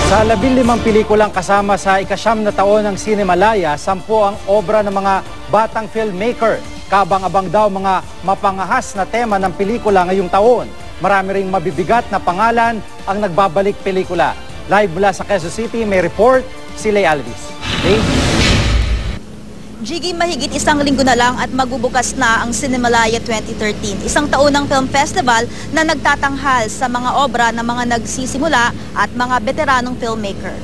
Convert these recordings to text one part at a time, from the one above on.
Sa 15 pelikulang kasama sa ika-9 na taon ng Cinemalaya, 10 ang obra ng mga batang filmmaker. Kabang-abang daw mga mapangahas na tema ng pelikula ngayong taon. Marami ring mabibigat na pangalan ang nagbabalik pelikula. Live mula sa Quezon City, may report si Lay Alvis. Lay? Jiggy, mahigit isang linggo na lang at magbubukas na ang Cinemalaya 2013, isang taunang film festival na nagtatanghal sa mga obra ng mga nagsisimula at mga veteranong filmmaker.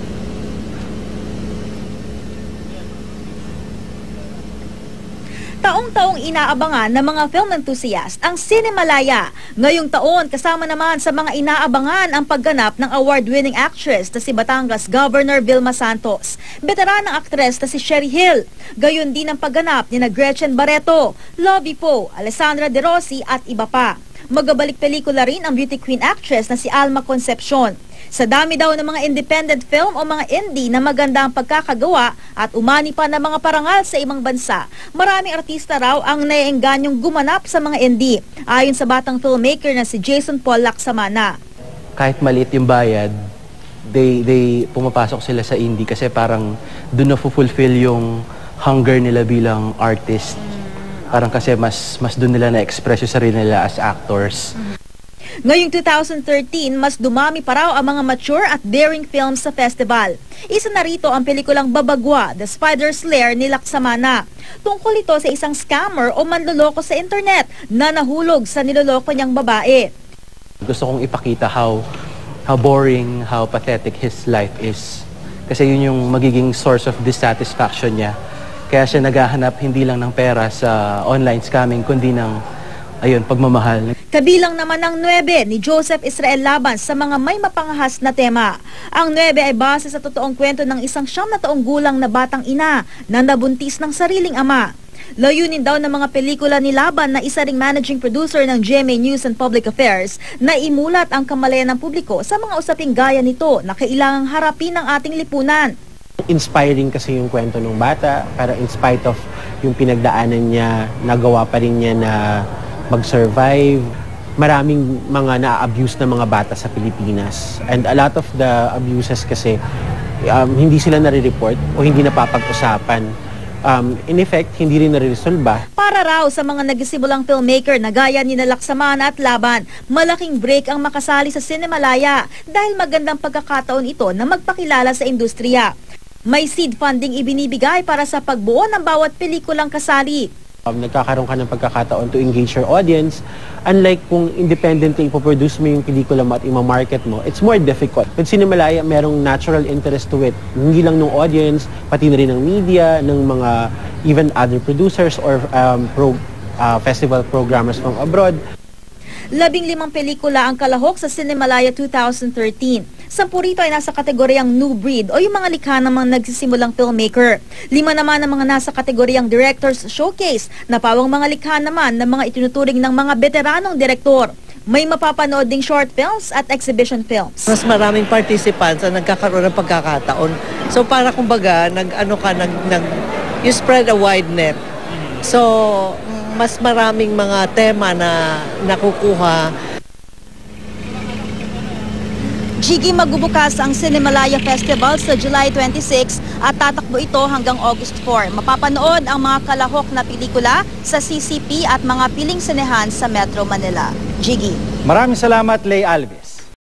Taong-taong inaabangan ng mga film enthusiast ang Cinemalaya. Ngayong taon, kasama naman sa mga inaabangan ang pagganap ng award-winning actress na si Batangas Governor Vilma Santos, veteranang aktres na si Sherry Hill, gayon din ang pagganap ni Gretchen Barreto, Lovie Poe, Alessandra De Rossi at iba pa. Magabalik pelikula rin ang beauty queen actress na si Alma Concepcion. Sa dami daw ng mga independent film o mga indie na maganda ang pagkakagawa at umani pa ng mga parangal sa ibang bansa, maraming artista raw ang naiengganyong gumanap sa mga indie, ayon sa batang filmmaker na si Jason Paul Lacsamana. Kahit maliit yung bayad, they pumapasok sila sa indie kasi parang doon na-fulfill yung hunger nila bilang artist. Parang kasi mas doon nila na-express yung sarili nila as actors. Ngayong 2013, mas dumami pa raw ang mga mature at daring films sa festival. Isa na rito ang pelikulang Babagwa, The Spider's Lair ni Lacsamana. Tungkol ito sa isang scammer o manloloko sa internet na nahulog sa niloloko niyang babae. Gusto kong ipakita how boring, how pathetic his life is. Kasi yun yung magiging source of dissatisfaction niya. Kaya siya naghahanap hindi lang ng pera sa online scamming, kundi ng pagmamahal. Kabilang naman ang 9 ni Joseph Israel Laban sa mga may mapangahas na tema. Ang 9 ay base sa totoong kwento ng isang 9 na taong gulang na batang ina na nabuntis ng sariling ama. Layunin daw ng mga pelikula ni Laban na isa ring managing producer ng GMA News and Public Affairs na imulat ang kamalayan ng publiko sa mga usaping gaya nito na kailangang harapin ng ating lipunan. Inspiring kasi yung kwento ng bata, pero in spite of yung pinagdaanan niya, nagawa pa rin niya na mag-survive. Maraming mga na-abuse na mga bata sa Pilipinas. And a lot of the abuses kasi hindi sila nare-report o hindi napapag-usapan. In effect, hindi rin nare-resolba. Para raw sa mga nagsimulang filmmaker na gaya ni Lacsamana at Laban, malaking break ang makasali sa Cinemalaya dahil magandang pagkakataon ito na magpakilala sa industriya. May seed funding ibinibigay para sa pagbuo ng bawat pelikulang kasali. Nagkakaroon ka ng pagkakataon to engage your audience. Unlike kung independently ipoproduce mo yung pelikula mo at ima-market mo, it's more difficult. With Cinemalaya, merong natural interest to it. Hindi lang ng audience, pati na rin ng media, ng mga even other producers or festival programmers from abroad. 15 pelikula ang kalahok sa Cinemalaya 2013. 10 rito ay nasa kategoryang new breed o yung mga likha ng mga nagsisimulang filmmaker. 5 naman ang mga nasa kategoryang director's showcase na pawang mga likha naman ng mga itinuturing ng mga veteranong direktor. May mapapanood ding short films at exhibition films. Mas maraming participants ang nagkakaroon ng pagkakataon. So para kumbaga, you spread a wide net. So mas maraming mga tema na nakukuha. Jiggy, magbubukas ang Cinemalaya Festival sa July 26 at tatakbo ito hanggang August 4. Mapapanood ang mga kalahok na pelikula sa CCP at mga piling sinehan sa Metro Manila. Jiggy. Maraming salamat, Lay Alvis.